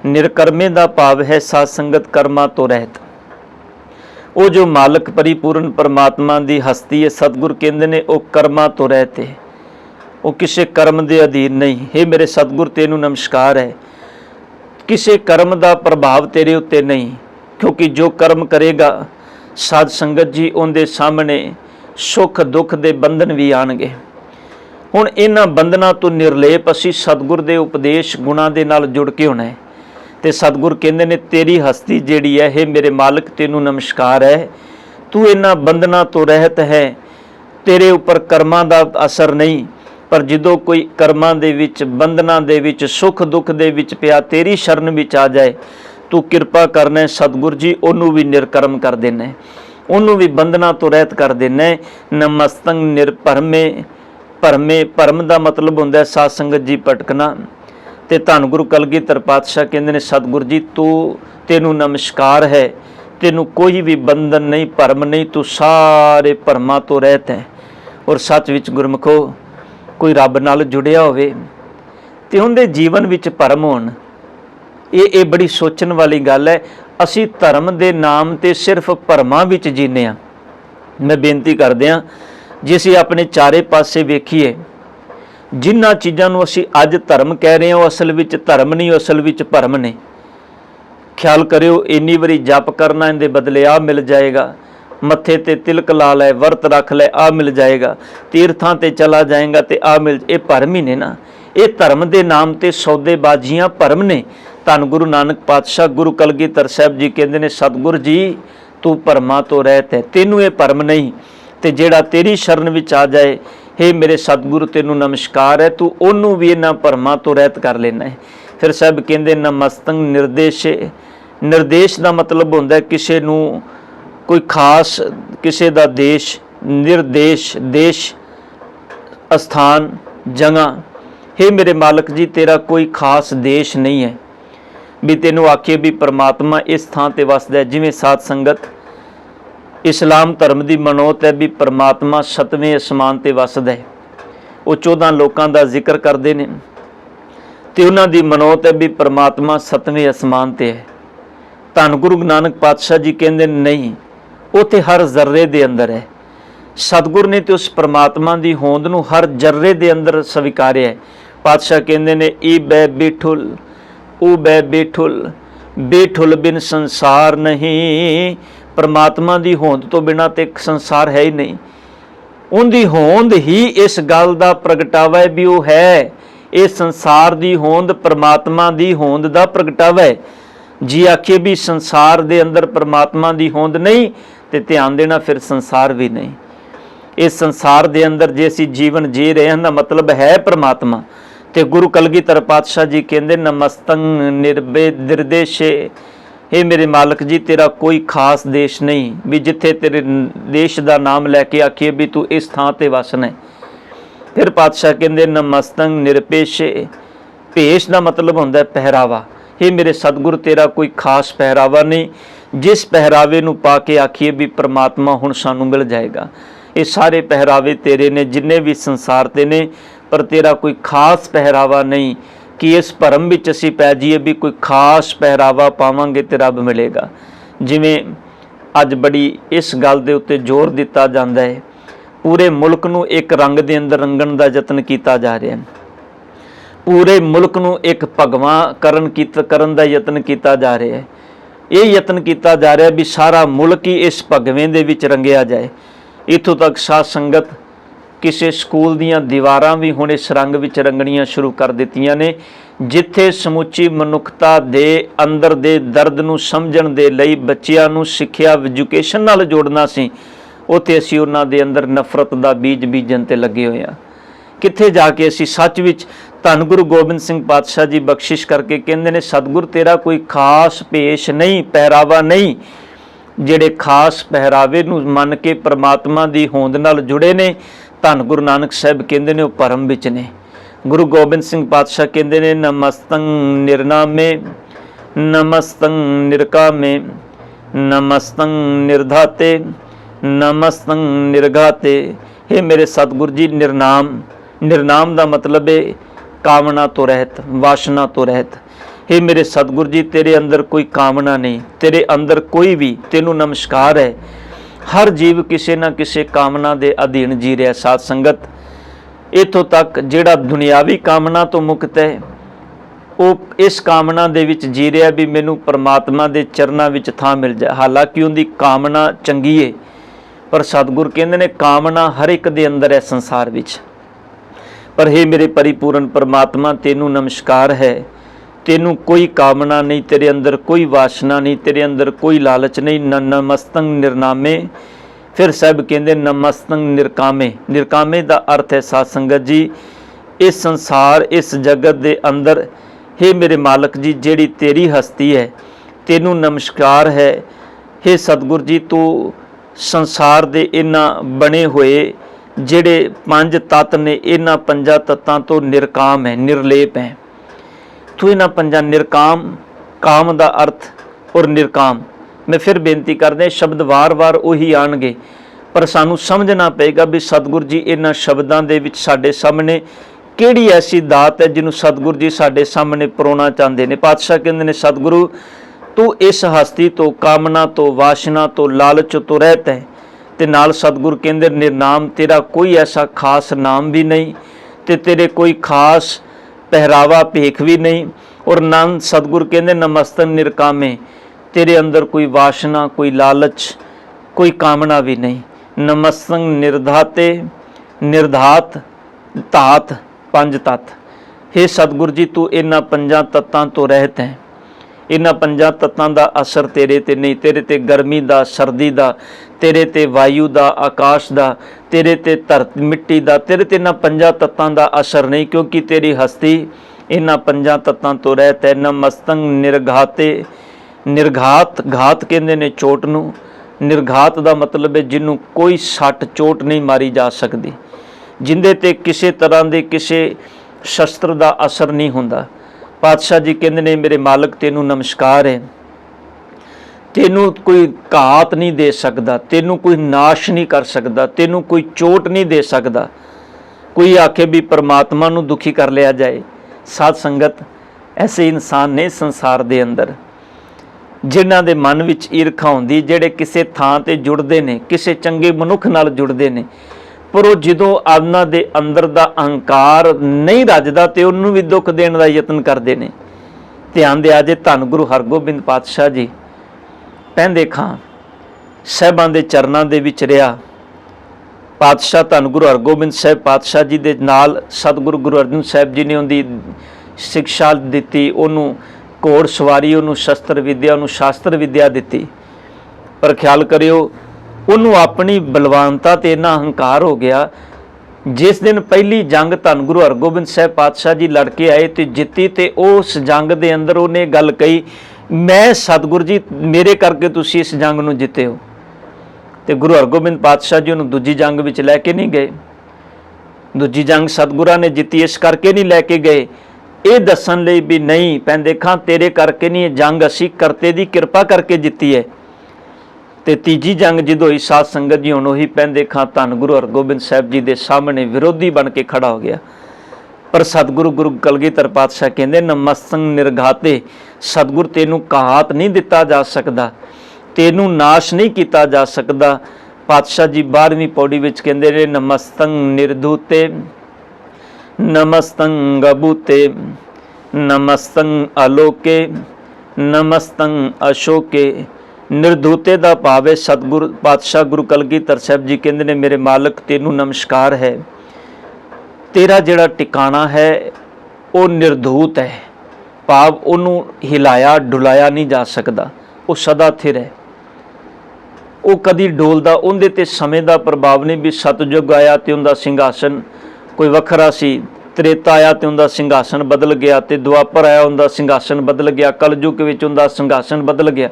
ਨਿਰਕਰਮੇ ਦਾ ਭਾਵ ਹੈ ਸਾਧ ਸੰਗਤ ਕਰਮਾਂ ਤੋਂ ਰਹਿਤ। ਉਹ ਜੋ ਮਾਲਕ ਪਰਿਪੂਰਨ ਪਰਮਾਤਮਾ ਦੀ ਹਸਤੀ ਹੈ, ਸਤਿਗੁਰ ਕਹਿੰਦੇ ਨੇ ਉਹ ਕਰਮਾਂ ਤੋਂ ਰਹਿਤ ਹੈ, ਉਹ ਕਿਸੇ ਕਰਮ ਦੇ ਅਧੀਨ ਨਹੀਂ। हे ਮੇਰੇ ਸਤਿਗੁਰ ਤੈਨੂੰ ਨਮਸਕਾਰ ਹੈ, ਕਿਸੇ ਕਰਮ ਦਾ ਪ੍ਰਭਾਵ ਤੇਰੇ ਉੱਤੇ ਨਹੀਂ, ਕਿਉਂਕਿ ਜੋ ਕਰਮ ਕਰੇਗਾ ਸਾਧ ਸੰਗਤ ਜੀ ਉਹਦੇ ਸਾਹਮਣੇ ਸੁੱਖ ਦੁੱਖ ਦੇ ਬੰਧਨ ਵੀ ਆਣਗੇ। ਹੁਣ ਇਹਨਾਂ ਬੰਧਨਾਂ ਤੋਂ ਨਿਰਲੇਪ ਅਸੀਂ ਸਤਿਗੁਰ ਦੇ ਉਪਦੇਸ਼ ਗੁਣਾਂ ਦੇ ਨਾਲ ਜੁੜ ਕੇ ਹੋਣਾ ਹੈ। ਤੇ ਸਤਿਗੁਰ ਕਹਿੰਦੇ ਨੇ ਤੇਰੀ ਹਸਤੀ ਜਿਹੜੀ ਹੈ, हे ਮੇਰੇ ਮਾਲਕ ਤੈਨੂੰ ਨਮਸਕਾਰ ਹੈ, ਤੂੰ ਇਹਨਾਂ ਬੰਧਨਾਂ ਤੋਂ ਰਹਿਤ ਹੈ, ਤੇਰੇ ਉੱਪਰ ਕਰਮਾਂ ਦਾ ਅਸਰ ਨਹੀਂ। ਪਰ ਜਦੋਂ ਕੋਈ ਕਰਮਾਂ ਦੇ ਵਿੱਚ, ਬੰਧਨਾਂ ਦੇ ਵਿੱਚ, ਸੁੱਖ ਦੁੱਖ ਦੇ ਵਿੱਚ ਪਿਆ ਤੇਰੀ ਸ਼ਰਨ ਵਿੱਚ ਆ ਜਾਏ, ਤੂੰ ਕਿਰਪਾ ਕਰਨਾ ਸਤਿਗੁਰ ਜੀ, ਉਹਨੂੰ ਵੀ ਨਿਰਕਰਮ ਕਰ ਦੇਣਾ, ਉਹਨੂੰ ਵੀ ਬੰਧਨਾਂ ਤੋਂ ਰਹਿਤ ਕਰ ਦੇਣਾ। ਨਮਸਤੰ ਨਿਰਭਰਮੇ। ਭਰਮੇ, ਭਰਮ ਦਾ ਮਤਲਬ ਹੁੰਦਾ ਸਾਧ ਸੰਗਤ ਜੀ ਭਟਕਣਾ। ਤੇ ਧੰਨ ਗੁਰੂ ਕਲਗੀਧਰ ਪਾਤਸ਼ਾਹ ਕਹਿੰਦੇ ਨੇ ਸਤਿਗੁਰ ਜੀ ਤੈਨੂੰ ਨਮਸਕਾਰ ਹੈ, ਤੈਨੂੰ ਕੋਈ ਵੀ ਬੰਧਨ ਨਹੀਂ, ਭਰਮ ਨਹੀਂ, ਤੂੰ ਸਾਰੇ ਭਰਮਾਂ ਤੋਂ ਰਹਿਤ ਹੈ। ਔਰ ਸੱਚ ਵਿੱਚ ਗੁਰਮੁਖੋ ਕੋਈ ਰੱਬ ਨਾਲ ਜੁੜਿਆ ਹੋਵੇ ਤੇ ਉਹਦੇ ਜੀਵਨ ਵਿੱਚ ਭਰਮ ਹੋਣ, ਇਹ ਬੜੀ ਸੋਚਣ ਵਾਲੀ ਗੱਲ ਹੈ। ਅਸੀਂ ਧਰਮ ਦੇ ਨਾਮ ਤੇ ਸਿਰਫ ਭਰਮਾਂ ਵਿੱਚ ਜੀਨੇ ਆ। ਮੈਂ ਬੇਨਤੀ ਕਰਦੇ ਹਾਂ, ਜੇ ਅਸੀਂ ਆਪਣੇ ਚਾਰੇ ਪਾਸੇ ਵੇਖੀਏ, ਜਿਨ੍ਹਾਂ ਚੀਜ਼ਾਂ ਨੂੰ ਅਸੀਂ ਅੱਜ ਧਰਮ ਕਹਿ ਰਹੇ ਹਾਂ ਉਹ ਅਸਲ ਵਿੱਚ ਧਰਮ ਨਹੀਂ, ਉਹ ਅਸਲ ਵਿੱਚ ਭਰਮ ਨੇ। ਖਿਆਲ ਕਰਿਓ, ਇੰਨੀ ਵਾਰੀ ਜਪ ਕਰਨਾ, ਇਹਦੇ ਬਦਲੇ ਆ ਮਿਲ ਜਾਏਗਾ, ਮੱਥੇ ਤੇ ਤਿਲਕ ਲਾ ਲੈ, ਵਰਤ ਰੱਖ ਲੈ, ਆ ਮਿਲ ਜਾਏਗਾ, ਤੀਰਥਾਂ ਤੇ ਚਲਾ ਜਾਏਗਾ ਤੇ ਆ ਮਿਲ, ਇਹ ਭਰਮ ਹੀ ਨੇ ਨਾ। ਇਹ ਧਰਮ ਦੇ ਨਾਮ ਤੇ ਸੌਦੇਬਾਜ਼ੀਆਂ ਭਰਮ ਨੇ। ਧੰਨ ਗੁਰੂ ਨਾਨਕ ਪਾਤਸ਼ਾਹ ਗੁਰੂ ਕਲਗੀਧਰ ਸਾਹਿਬ ਜੀ ਕਹਿੰਦੇ ਨੇ ਸਤਿਗੁਰ ਜੀ ਤੂੰ ਭਰਮਾਂ ਤੋਂ ਰਹਿਤ ਹੈ, ਤੈਨੂੰ ਇਹ ਭਰਮ ਨਹੀਂ। ਤੇ ਜਿਹੜਾ ਤੇਰੀ ਸ਼ਰਨ ਵਿੱਚ ਆ ਜਾਏ, हे ਮੇਰੇ ਸਤਿਗੁਰੂ ਤੈਨੂੰ ਨਮਸਕਾਰ ਹੈ, ਤੂੰ ਉਹਨੂੰ ਵੀ ਇਹਨਾਂ ਭਰਮਾਂ ਤੋਂ ਰਹਿਤ ਕਰ ਲੈਣਾ ਹੈ। ਫਿਰ ਸਾਹਿਬ ਕਹਿੰਦੇ ਨਮਸਤੰ ਨਿਰਦੇਸ਼ੇ। ਨਿਰਦੇਸ਼ ਦਾ ਮਤਲਬ ਹੁੰਦਾ ਕਿਸੇ ਨੂੰ ਕੋਈ ਖਾਸ, ਕਿਸੇ ਦਾ ਦੇਸ਼, ਨਿਰਦੇਸ਼ ਦੇਸ਼, ਅਸਥਾਨ, ਜਗ੍ਹਾ, हे मेरे मालक जी तेरा कोई खास देश नहीं है भी तेनों आखिए भी परमात्मा इस थां ते वसदा है। जिवें साध संगत इस्लाम धर्म की मनोत है भी परमात्मा 7वें आसमान ते वसदा है। वो 14 लोगों का जिक्र करते हैं तो उन्हों की मनोत है भी परमात्मा 7वें आसमान ते है। धन गुरु नानक पातशाह जी कहते नहीं, उत्थे हर जर्रे दे अंदर है। सतगुर ने तो उस परमात्मा की होंद नूं हर जर्रे दे अंदर स्वीकारिया है। पातशाह कहते ने ई बै बेठुल ऊ बै बेठुल, बेठुल बिन संसार नहीं। परमात्मा की होंद तो बिना तो एक संसार है ही नहीं। उनकी होंद ही इस गल का प्रगटावा है भी वो है। इस संसार की होंद परमात्मा की होंद का प्रगटावा है। जी आखिए भी संसार के अंदर परमात्मा की होंद नहीं तो ध्यान देना फिर संसार भी नहीं। इस संसार के अंदर जे असीं जीवन जी रहे हैं, मतलब है परमात्मा। तो गुरु कलगीधर पातशाह जी कहते नमस्तंग निर्देशे, हे मेरे मालक जी तेरा कोई खास देश नहीं भी जिथे तेरे देश का नाम लैके आखिए भी तू इस थां ते वसना है। फिर पातशाह कहते नमस्तंग निरपेशे, भेष का मतलब होंदा है पहरावा। हे मेरे सतगुर तेरा कोई खास पहरावा नहीं, जिस पहरावे नूं पा के आखिए भी परमात्मा हुण सानूं मिल जाएगा। ये सारे पहरावे तेरे ने जिन्ने भी संसार ते ने, पर तेरा कोई खास पहरावा नहीं कि इस भरम विच असीं पै जाइए भी कोई खास पहरावा पावांगे तो रब मिलेगा। जिवें अज बड़ी इस गल दे उत्ते जोर दिता जांदा है, पूरे मुल्क नूं एक रंग दे अंदर रंगण दा यतन कीता जा रहा है। पूरे मुल्क नूं एक भगवां करन दा यतन कीता जा रहा है। ये यतन कीता जा रहा है भी सारा मुल्क ही इस भगवें दे विच रंगिया जाए। इत्थों तक साध संगत किसी स्कूल दीयां दीवारां भी हुण इस रंग विच रंगणियां शुरू कर दित्तियां ने, जिथे समुची मनुखता दे अंदर दे दर्द नूं समझण दे लई बच्चिआं नूं सिੱਖਿਆ एजुकेशन नाल जोड़ना सी, उत्थे असीं उन्हां दे अंदर नफरत दा बीज बीजण ते लगे होए आ। कित्थे जाके असीं सच विच धन गुरु गोबिंद सिंह पातशाह जी बख्शिश करके कहंदे ने सतगुर तेरा कोई खास भेष नहीं, पहरावा नहीं। ਜਿਹੜੇ खास पहरावे नूं मन के परमात्मा की होंद नाल जुड़े ने, धन गुरु नानक साहब कहते हैं वो भरम विच ने। गुरु गोबिंद सिंह पातशाह कहते हैं नमस्तंग निर्नामे, नमस्तंग निरकामे, नमस्तंग निर्धाते, नमस्तंग निर्घाते। हे मेरे सतगुर जी निर्नाम, निर्नाम का मतलब है कामना तो रहत, वासना तो रहत। हे मेरे सतगुर जी तेरे अंदर कोई कामना नहीं, तेरे अंदर कोई भी, तेनू नमस्कार है। हर जीव किसी ना किसी कामना के अधीन जी रहा। साध संगत इत्थों तक जिहड़ा दुनियावी कामना तो मुक्त है, वो इस कामना दे विच जी रहा भी मैनू परमात्मा के चरनां विच थां मिल जाए। हालांकि उनकी कामना चंगी है, पर सतगुर कहंदे ने कामना हर एक दे अंदर है संसार विच। पर हे मेरे परिपूर्ण परमात्मा तेनू नमस्कार है, तेनू कोई कामना नहीं, तेरे अंदर कोई वासना नहीं, तेरे अंदर कोई लालच नहीं। नमस्तंग निर्नामे। फिर साहब कहते नमस्तंग निरकामे। निरकामे का अर्थ है साध संगत जी इस संसार इस जगत के अंदर हे मेरे मालक जी जेड़ी तेरी हस्ती है तेनू नमस्कार है। हे सतगुर जी तू संसार दे इन्हां बने हुए जेड़े 5 तत्त ने, इन्हां 5 तत्तां तो निरकाम है, निर्लेप है। तू इन्हां 5 निरकाम, काम का अर्थ और निरकाम। मैं फिर बेनती करदे शब्द वार वार उही आणगे, पर सानू समझना पेगा भी सतगुर जी इन्हां शब्दां दे विच साडे सामने किहड़ी ऐसी दात है जिन्हों सतगुर जी साडे सामने परोना चाहते ने। पातशाह कहंदे ने सतगुरु तू इस हस्ती तो, कामना तो, वासना तो, लालच तो रहता है। ते नाल सतगुर कहंदे निर्नाम, तेरा कोई ऐसा खास नाम भी नहीं ते तेरे कोई खास पहरावा भेख भी नहीं। और नाम सतगुर कहंदे नमस्तन निरकामे, तेरे अंदर कोई वासना, कोई लालच, कोई कामना भी नहीं। नमस्तन निर्धाते, निर्धात धात 5 तत्त। हे सतगुर जी तू इन्हां 5 तत्तां तो रहत है। इन्हां 5 तत्तां दा असर तेरे ते नहीं, तेरे ते गर्मी दा, सर्दी दा, तेरे ते वायु दा, आकाश दा, तेरे ते धरती मिट्टी दा, तेरे ते इन्हां 5 तत्तां दा असर नहीं, क्योंकि तेरी हस्ती इन्हां 5 तत्तां तो रहत है। नमस्तंग निर्घाते। निर्घात, घात कहंदे ने चोट नूं। निर्घात दा मतलब है जिन्हों कोई सट चोट नहीं मारी जा सकती, जिंदे ते किसी तरह के किसी ਸ਼ਸਤਰ ਦਾ ਅਸਰ ਨਹੀਂ ਹੁੰਦਾ। ਪਾਤਸ਼ਾਹ ਜੀ ਕਹਿੰਦੇ ਨੇ ਮੇਰੇ ਮਾਲਕ ਤੈਨੂੰ ਨਮਸਕਾਰ ਹੈ, ਤੈਨੂੰ ਕੋਈ ਘਾਤ ਨਹੀਂ ਦੇ ਸਕਦਾ, ਤੈਨੂੰ ਕੋਈ ਨਾਸ਼ ਨਹੀਂ ਕਰ ਸਕਦਾ, ਤੈਨੂੰ ਕੋਈ ਚੋਟ ਨਹੀਂ ਦੇ ਸਕਦਾ। ਕੋਈ ਆਖੇ ਵੀ ਪਰਮਾਤਮਾ ਨੂੰ ਦੁਖੀ ਕਰ ਲਿਆ ਜਾਏ। ਸਾਧ ਸੰਗਤ, ਐਸੇ ਇਨਸਾਨ ਨੇ ਸੰਸਾਰ ਦੇ ਅੰਦਰ ਜਿਨ੍ਹਾਂ ਦੇ ਮਨ ਵਿੱਚ ਈਰਖਾ ਹੁੰਦੀ, ਜਿਹੜੇ ਕਿਸੇ ਥਾਂ ਤੇ ਜੁੜਦੇ ਨੇ, ਕਿਸੇ ਚੰਗੇ ਮਨੁੱਖ ਨਾਲ ਜੁੜਦੇ ਨੇ, ਪਰ ਉਹ ਜਦੋਂ ਉਹਨਾਂ ਦੇ ਅੰਦਰ ਦਾ ਅਹੰਕਾਰ ਨਹੀਂ ਰੱਜਦਾ ਤੇ ਉਹਨੂੰ ਵੀ ਦੁੱਖ ਦੇਣ ਦਾ ਯਤਨ ਕਰਦੇ ਨੇ। ਧਿਆਨ ਦਿਆ ਜੇ, ਧੰਨ ਗੁਰੂ ਹਰਗੋਬਿੰਦ ਪਾਤਸ਼ਾਹ ਜੀ ਪਹਿੰਦੇ ਖਾਂ ਸਾਹਿਬਾਂ ਦੇ ਚਰਨਾਂ ਦੇ ਵਿੱਚ ਰਿਹਾ। ਪਾਤਸ਼ਾਹ ਧੰਨ ਗੁਰੂ ਹਰਗੋਬਿੰਦ ਸਾਹਿਬ ਪਾਤਸ਼ਾਹ ਜੀ ਦੇ ਨਾਲ ਸਤਿਗੁਰੂ ਗੁਰੂ ਅਰਜਨ ਸਾਹਿਬ ਜੀ ਨੇ ਉਹਦੀ ਸਿੱਖਿਆ ਦਿੱਤੀ, ਉਹਨੂੰ ਘੋੜ ਸਵਾਰੀ, ਉਹਨੂੰ ਸ਼ਸਤਰ ਵਿਦਿਆ, ਉਹਨੂੰ ਸ਼ਾਸਤਰ ਵਿਦਿਆ ਦਿੱਤੀ। ਪਰ ਖਿਆਲ ਕਰਿਓ, ਉਹਨੂੰ ਆਪਣੀ ਬਲਵਾਨਤਾ ਤੇ ਇੰਨਾ ਹੰਕਾਰ ਹੋ ਗਿਆ। ਜਿਸ ਦਿਨ ਪਹਿਲੀ ਜੰਗ ਧੰਨ ਗੁਰੂ ਹਰਗੋਬਿੰਦ ਸਾਹਿਬ ਪਾਤਸ਼ਾਹ ਜੀ ਲੜ ਕੇ ਆਏ ਤੇ ਜਿੱਤੀ, ਤੇ ਉਸ ਜੰਗ ਦੇ ਅੰਦਰ ਉਹਨੇ ਗੱਲ ਕਹੀ, ਮੈਂ ਸਤਿਗੁਰੂ ਜੀ ਮੇਰੇ ਕਰਕੇ ਤੁਸੀਂ ਇਸ ਜੰਗ ਨੂੰ ਜਿੱਤੇ ਹੋ। ਤੇ ਗੁਰੂ ਹਰਗੋਬਿੰਦ ਪਾਤਸ਼ਾਹ ਜੀ ਉਹਨੂੰ ਦੂਜੀ ਜੰਗ ਵਿੱਚ ਲੈ ਕੇ ਨਹੀਂ ਗਏ। ਦੂਜੀ ਜੰਗ ਸਤਿਗੁਰਾਂ ਨੇ ਜਿੱਤੀ, ਇਸ ਕਰਕੇ ਨਹੀਂ ਲੈ ਕੇ ਗਏ, ਇਹ ਦੱਸਣ ਲਈ ਵੀ ਨਹੀਂ ਪੈਂਦੇ ਖਾਂ ਤੇਰੇ ਕਰਕੇ ਨਹੀਂ, ਇਹ ਜੰਗ ਅਸੀਂ ਕਰਤੇ ਦੀ ਕਿਰਪਾ ਕਰਕੇ ਜਿੱਤੀ ਹੈ। ਤੇ ਤੀਜੀ ਜੰਗ ਜਦੋਂ ਹੋਈ ਸਾਧ ਸੰਗਤ ਜੀ, ਹੁਣ ਉਹੀ ਪੈਂਦੇ ਖਾਂ ਧੰਨ ਗੁਰੂ ਹਰਗੋਬਿੰਦ ਸਾਹਿਬ ਜੀ ਦੇ ਸਾਹਮਣੇ ਵਿਰੋਧੀ ਬਣ ਕੇ ਖੜਾ ਹੋ ਗਿਆ। ਪਰ ਸਤਿਗੁਰੂ ਗੁਰੂ ਕਲਗੀਧਰ ਪਾਤਸ਼ਾਹ ਕਹਿੰਦੇ ਨਮਸਤੰ ਨਿਰਘਾਤੇ, ਸਤਿਗੁਰ ਤੈਨੂੰ ਘਾਤ ਨਹੀਂ ਦਿੱਤਾ ਜਾ ਸਕਦਾ, ਤੈਨੂੰ ਨਾਸ਼ ਨਹੀਂ ਕੀਤਾ ਜਾ ਸਕਦਾ। ਪਾਤਸ਼ਾਹ ਜੀ 12ਵੀਂ ਪੌੜੀ ਵਿੱਚ ਕਹਿੰਦੇ ਨੇ ਨਮਸਤੰ ਨਿਰਧੂਤੇ, ਨਮਸਤੰ ਗਬੂਤੇ, ਨਮਸਤੰ ਆਲੋਕੇ, ਨਮਸਤੰ ਅਸ਼ੋਕੇ। ਨਿਰਧੂਤੇ ਦਾ ਭਾਵ ਹੈ ਸਤਿਗੁਰੂ ਪਾਤਸ਼ਾਹ ਗੁਰੂ ਕਲਗੀਧਰ ਸਾਹਿਬ ਜੀ ਕਹਿੰਦੇ ਨੇ ਮੇਰੇ ਮਾਲਕ ਤੈਨੂੰ ਨਮਸਕਾਰ ਹੈ, ਤੇਰਾ ਜਿਹੜਾ ਟਿਕਾਣਾ ਹੈ ਉਹ ਨਿਰਧੂਤ ਹੈ, ਭਾਵ ਉਹਨੂੰ ਹਿਲਾਇਆ ਡੁਲਾਇਆ ਨਹੀਂ ਜਾ ਸਕਦਾ, ਉਹ ਸਦਾ ਥਿਰ ਹੈ, ਉਹ ਕਦੀ ਡੋਲਦਾ, ਉਹਦੇ ਤੇ ਸਮੇਂ ਦਾ ਪ੍ਰਭਾਵ ਨਹੀਂ। ਵੀ ਸਤਜੁਗ ਆਇਆ ਤੇ ਉਹਦਾ ਸਿੰਘਾਸਨ ਕੋਈ ਵੱਖਰਾ ਸੀ, ਤ੍ਰੇਤਾ ਆਇਆ ਤੇ ਉਹਦਾ ਸਿੰਘਾਸਨ ਬਦਲ ਗਿਆ, ਤੇ ਦੁਆਪਰ ਆਇਆ ਉਹਦਾ ਸਿੰਘਾਸਨ ਬਦਲ ਗਿਆ, ਕਲਯੁਗ ਵਿੱਚ ਉਹਦਾ ਸਿੰਘਾਸਨ ਬਦਲ ਗਿਆ।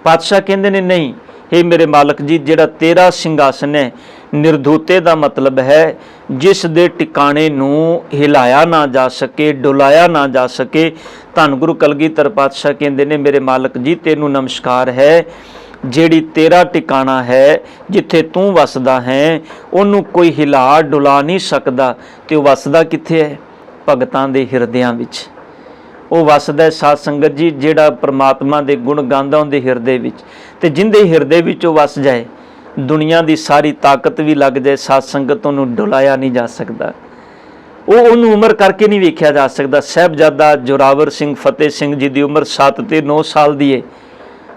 ਪਾਤਸ਼ਾਹ ਕਹਿੰਦੇ ਨੇ ਨਹੀਂ, हे ਮੇਰੇ ਮਾਲਕ ਜੀ, ਜਿਹੜਾ ਤੇਰਾ ਸਿੰਘਾਸਨ ਹੈ ਨਿਰਧੂਤੇ ਦਾ ਮਤਲਬ ਹੈ ਜਿਸ ਦੇ ਟਿਕਾਣੇ ਨੂੰ ਹਿਲਾਇਆ ਨਾ ਜਾ ਸਕੇ, ਡੁਲਾਇਆ ਨਾ ਜਾ ਸਕੇ। ਧੰਨ ਗੁਰੂ ਕਲਗੀਧਰ ਪਾਤਸ਼ਾਹ ਕਹਿੰਦੇ ਨੇ ਮੇਰੇ ਮਾਲਕ ਜੀ ਤੈਨੂੰ ਨਮਸਕਾਰ ਹੈ, ਜਿਹੜੀ ਤੇਰਾ ਟਿਕਾਣਾ ਹੈ, ਜਿੱਥੇ ਤੂੰ ਵਸਦਾ ਹੈ, ਉਹਨੂੰ ਕੋਈ ਹਿਲਾ ਡੁਲਾ ਨਹੀਂ ਸਕਦਾ। ਤੇ ਉਹ ਵਸਦਾ ਕਿੱਥੇ ਹੈ? ਭਗਤਾਂ ਦੇ ਹਿਰਦਿਆਂ ਵਿੱਚ ਉਹ ਵਸਦਾ। ਸਾਧ ਸੰਗਤ ਜੀ, ਜਿਹੜਾ ਪ੍ਰਮਾਤਮਾ ਦੇ ਗੁਣ ਗਾਉਂਦਾ ਉਹਦੇ ਹਿਰਦੇ ਵਿੱਚ, ਤੇ ਜਿੰਦੇ ਹਿਰਦੇ ਵਿੱਚ ਉਹ ਵਸ ਜਾਏ, ਦੁਨੀਆ ਦੀ ਸਾਰੀ ਤਾਕਤ ਵੀ ਲੱਗ ਜਾਏ, ਸਾਧ ਸੰਗਤ ਉਹਨੂੰ ਡੁਲਾਇਆ ਨਹੀਂ ਜਾ ਸਕਦਾ, ਉਹਨੂੰ ਉਮਰ ਕਰਕੇ ਨਹੀਂ ਵੇਖਿਆ ਜਾ ਸਕਦਾ। ਸਾਹਿਬਜ਼ਾਦਾ ਜ਼ੋਰਾਵਰ ਸਿੰਘ ਫਤਿਹ ਸਿੰਘ ਜੀ ਦੀ ਉਮਰ 7 ਤੇ 9 ਸਾਲ ਦੀ ਹੈ,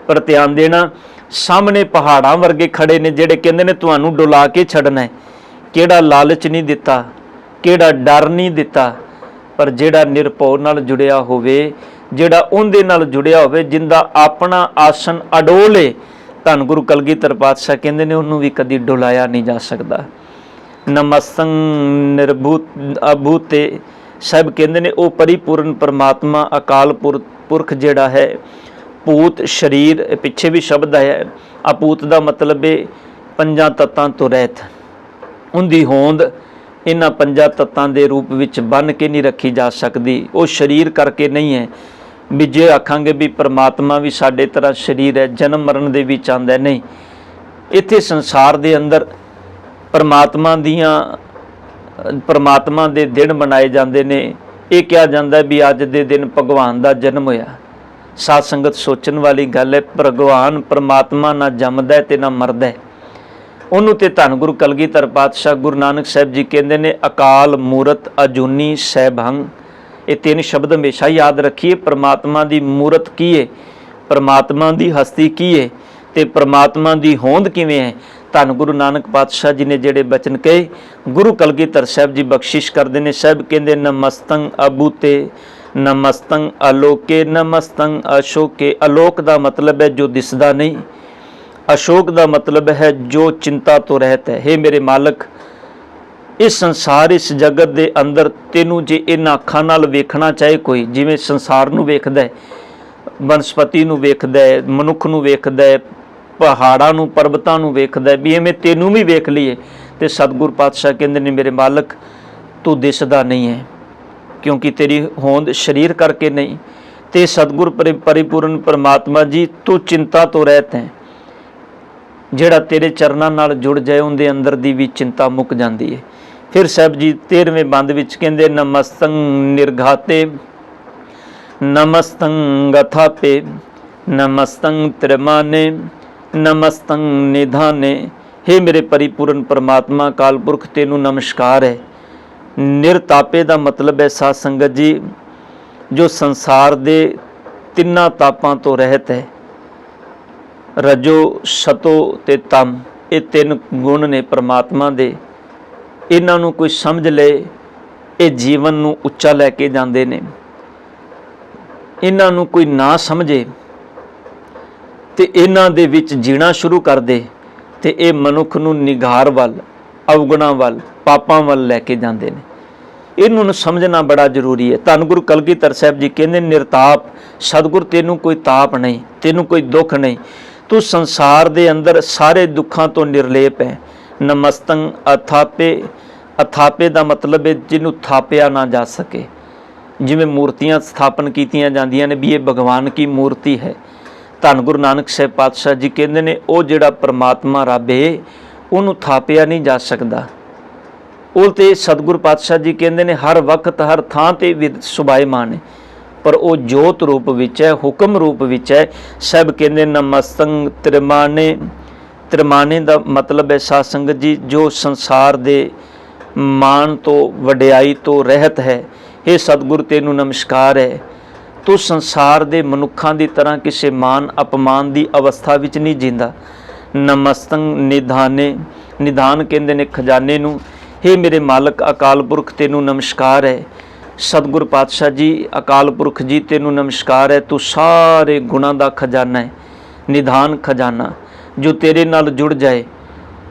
ਪਰ ਧਿਆਨ ਦੇਣਾ ਸਾਹਮਣੇ ਪਹਾੜਾਂ ਵਰਗੇ ਖੜੇ ਨੇ ਜਿਹੜੇ ਕਹਿੰਦੇ ਨੇ ਤੁਹਾਨੂੰ ਡੁਲਾ ਕੇ ਛੱਡਣਾ ਹੈ। ਕਿਹੜਾ ਲਾਲਚ ਨਹੀਂ ਦਿੱਤਾ, ਕਿਹੜਾ ਡਰ ਨਹੀਂ ਦਿੱਤਾ, ਪਰ ਜਿਹੜਾ ਨਿਰਭਉ ਨਾਲ ਜੁੜਿਆ ਹੋਵੇ, ਜਿਹੜਾ ਉਹਦੇ ਨਾਲ ਜੁੜਿਆ ਹੋਵੇ, ਜਿੰਦਾ ਆਪਣਾ ਆਸਨ ਅਡੋਲ ਹੈ, ਧੰਨ ਗੁਰੂ ਕਲਗੀਧਰ ਪਾਤਸ਼ਾਹ ਕਹਿੰਦੇ ਨੇ ਉਹਨੂੰ ਵੀ ਕਦੀ ਡੁਲਾਇਆ ਨਹੀਂ ਜਾ ਸਕਦਾ। ਨਮਸਤੰ ਨਿਰਭੂਤ ਅਭੂਤੇ ਸਾਹਿਬ ਕਹਿੰਦੇ ਨੇ ਉਹ ਪਰਿਪੂਰਨ ਪਰਮਾਤਮਾ ਅਕਾਲ ਪੁਰਖ ਜਿਹੜਾ ਹੈ। ਭੂਤ ਸਰੀਰ ਪਿੱਛੇ ਵੀ ਸ਼ਬਦ ਹੈ, ਅਪੂਤ ਦਾ ਮਤਲਬ ਹੈ ਪੰਜਾਂ ਤੱਤਾਂ ਤੋਂ ਰਹਿਤ। ਉਹਦੀ ਹੋਂਦ ਇਹਨਾਂ ਪੰਜਾਂ ਤੱਤਾਂ ਦੇ ਰੂਪ ਵਿੱਚ ਬੰਨ੍ਹ ਕੇ ਨਹੀਂ ਰੱਖੀ ਜਾ ਸਕਦੀ, ਉਹ ਸਰੀਰ ਕਰਕੇ ਨਹੀਂ ਹੈ। ਵੀ ਜੇ ਆਖਾਂਗੇ ਵੀ ਪਰਮਾਤਮਾ ਵੀ ਸਾਡੇ ਤਰ੍ਹਾਂ ਸਰੀਰ ਹੈ, ਜਨਮ ਮਰਨ ਦੇ ਵਿੱਚ ਆਉਂਦਾ, ਨਹੀਂ। ਇੱਥੇ ਸੰਸਾਰ ਦੇ ਅੰਦਰ ਪਰਮਾਤਮਾ ਦੇ ਦਿਨ ਮਨਾਏ ਜਾਂਦੇ ਨੇ। ਇਹ ਕਿਹਾ ਜਾਂਦਾ ਵੀ ਅੱਜ ਦੇ ਦਿਨ ਭਗਵਾਨ ਦਾ ਜਨਮ ਹੋਇਆ। ਸਾਧ ਸੰਗਤ ਸੋਚਣ ਵਾਲੀ ਗੱਲ ਹੈ, ਭਗਵਾਨ ਪਰਮਾਤਮਾ ਨਾ ਜੰਮਦਾ ਤੇ ਨਾ ਮਰਦਾ। ਉਹਨੂੰ ਤੇ ਧੰਨ ਗੁਰੂ ਕਲਗੀਧਰ ਪਾਤਸ਼ਾਹ ਗੁਰੂ ਨਾਨਕ ਸਾਹਿਬ ਜੀ ਕਹਿੰਦੇ ਨੇ ਅਕਾਲ ਮੂਰਤ ਅਜੂਨੀ ਸੈਭੰਗ। ਇਹ ਤਿੰਨ ਸ਼ਬਦ ਹਮੇਸ਼ਾ ਯਾਦ ਰੱਖੀਏ। ਪਰਮਾਤਮਾ ਦੀ ਮੂਰਤ ਕੀ ਹੈ, ਪਰਮਾਤਮਾ ਦੀ ਹਸਤੀ ਕੀ ਹੈ, ਤੇ ਪਰਮਾਤਮਾ ਦੀ ਹੋਂਦ ਕਿਵੇਂ ਹੈ। ਧੰਨ ਗੁਰੂ ਨਾਨਕ ਪਾਤਸ਼ਾਹ ਜੀ ਨੇ ਜਿਹੜੇ ਬਚਨ ਕਹੇ, ਗੁਰੂ ਕਲਗੀਧਰ ਸਾਹਿਬ ਜੀ ਬਖਸ਼ਿਸ਼ ਕਰਦੇ ਨੇ। ਸਾਹਿਬ ਕਹਿੰਦੇ ਨਮਸਤੰ ਅਬੂਤੇ, ਨਮਸਤੰ ਆਲੋਕੇ, ਨਮਸਤੰ ਅਸ਼ੋਕੇ। ਆਲੋਕ ਦਾ ਮਤਲਬ ਹੈ ਜੋ ਦਿਸਦਾ ਨਹੀਂ, ਅਸ਼ੋਕ ਦਾ ਮਤਲਬ ਹੈ ਜੋ ਚਿੰਤਾ ਤੋਂ ਰਹਿਤ ਹੈ। हे ਮੇਰੇ ਮਾਲਕ, ਇਸ ਸੰਸਾਰ ਇਸ ਜਗਤ ਦੇ ਅੰਦਰ ਤੈਨੂੰ ਜੇ ਇਹਨਾਂ ਅੱਖਾਂ ਨਾਲ ਵੇਖਣਾ ਚਾਹੇ ਕੋਈ, ਜਿਵੇਂ ਸੰਸਾਰ ਨੂੰ ਵੇਖਦਾ ਹੈ, ਬਨਸਪਤੀ ਨੂੰ ਵੇਖਦਾ ਹੈ, ਮਨੁੱਖ ਨੂੰ ਵੇਖਦਾ ਹੈ, ਪਹਾੜਾਂ ਨੂੰ ਪਰਬਤਾਂ ਨੂੰ ਵੇਖਦਾ ਹੈ, ਵੀ ਐਵੇਂ ਤੈਨੂੰ ਵੀ ਵੇਖ ਲਈਏ। ਤੇ ਸਤਿਗੁਰ ਪਾਤਸ਼ਾਹ ਕਹਿੰਦੇ ਨੇ ਮੇਰੇ ਮਾਲਕ ਤੂੰ ਦਿਸਦਾ ਨਹੀਂ ਹੈ, क्योंकि तेरी होंद शरीर करके नहीं। ते सतगुर परिपूर्ण परमात्मा जी तू चिंता तो रहत है, ਜਿਹੜਾ तेरे चरणों नाल जुड़ जाए उनके अंदर दी भी चिंता मुक जाती है। फिर साहब जी 13वें बंद विच कहंदे नमस्तं निर्घाते नमस्तं गथापे नमस्तं त्रिमाने नमस्तं निधाने। हे मेरे परिपूर्ण परमात्मा अकाल पुरख तेनू नमस्कार है। निरतापे का मतलब है साध संगत जी जो संसार दे तिन्ना तापां तो रहत है, रजो सतो ते तम, ये 3 गुण ने परमात्मा दे। इन्हां नूं कोई समझ ले ये जीवन नूं उच्चा लैके जांदे ने, इन्हां नूं कोई ना समझे ते इन्हां दे विच जीना शुरू कर दे ते ये मनुख नूं निघार वल, अवगुणां वल, पापां वल लैके जांदे ने। इन्हूं समझना बड़ा जरूरी है। धन गुरु कलगीधर साहब जी कहंदे निरताप, सतगुर तेनू कोई ताप नहीं, तेनू कोई दुख नहीं, तू संसार दे अंदर सारे दुखों तो निर्लेप है। नमस्तं अथापे, अथापे का मतलब है जिन्हों थापिया ना जा सके। जिवें मूर्तियां स्थापन कीतियां जांदियां ने भी ये भगवान की मूर्ति है। धन गुरु नानक साहब पातशाह जी कहंदे ने वो जिहड़ा परमात्मा रब है उन्होंने थापिया नहीं जा सकता। वो तो सतगुरु पातशाह जी कहंदे ने हर वक्त हर थां ते सुभाएमान है, पर वो जोत रूप विच है, हुक्म रूप विच है। सब कहंदे नमस्तं त्रिमाने, त्रिमाने का मतलब है साध संगत जी जो संसार दे मान तो वडियाई तो रहत है। हे सतगुरु तेनू नमस्कार है, तू संसार दे मनुखां दी तरह किसी मान अपमान की अवस्था विच नहीं जींदा। नमस्तं निधाने, निधान कहंदे ने खजाने नूं। हे मेरे मालक अकाल पुरख तेनू नमस्कार है। सतगुर पातशाह जी अकाल पुरख जी तेनू नमस्कार है, तू सारे गुणां दा खजाना है, निधान खजाना। जो तेरे नाल जुड़ जाए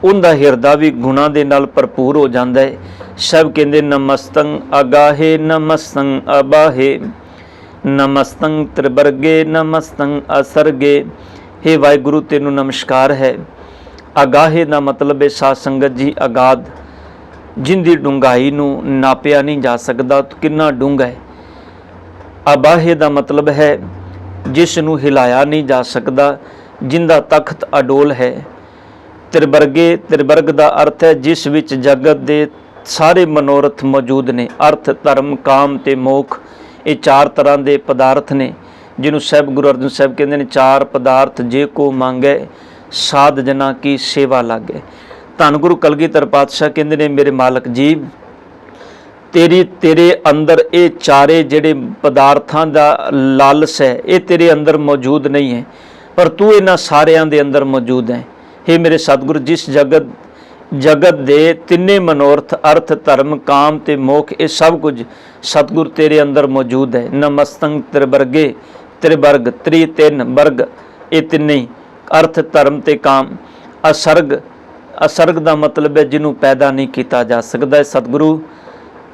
उनका हिरदा भी गुणां दे नाल भरपूर हो जाता है। सब कहंदे नमस्तं अगाहे नमस्तं अबाहे नमस्तं त्रिवर्गे नमस्तं असरगे। हे वाहिगुरु तेनू नमस्कार है। अगाहे का मतलब है साध संगत जी अगाध, जिंदी डूंघाई नूं नापिया नहीं जा सकता तो कितना डूंघा है। अबाहे का मतलब है जिस नूं हिलाया नहीं जा सकता, जिंदा तख्त अडोल है। त्रिवर्गे, त्रिवर्ग का अर्थ है जिस विच जगत दे सारे मनोरथ मौजूद ने। अर्थ धर्म काम ते मोख ये 4 तरह के पदार्थ ने जिन्होंने साहब गुरु अर्जन साहब कहते हैं 4 पदार्थ जे को मांगे साध जना की सेवा लागे। धन गुरु कलगीधर पातशाह कहते हैं मेरे मालक जी तेरे अंदर ये चारे जिहड़े पदार्थां दा लालस है ये तेरे अंदर मौजूद नहीं है, पर तू इन्हां सारियां दे अंदर मौजूद है। हे मेरे सतगुरु जिस जगत दे तिन्ने मनोरथ अर्थ धर्म काम ते मोख ये सब कुछ सतगुर तेरे अंदर मौजूद है। नमस्तं त्रिवर्गे, त्रिवर्ग त्रि 3 वर्ग ये तिन्ने अर्थ धर्म ते काम। असर्ग, असर्ग का मतलब है जिन्हों पैदा नहीं किया जा सकता। सतगुरु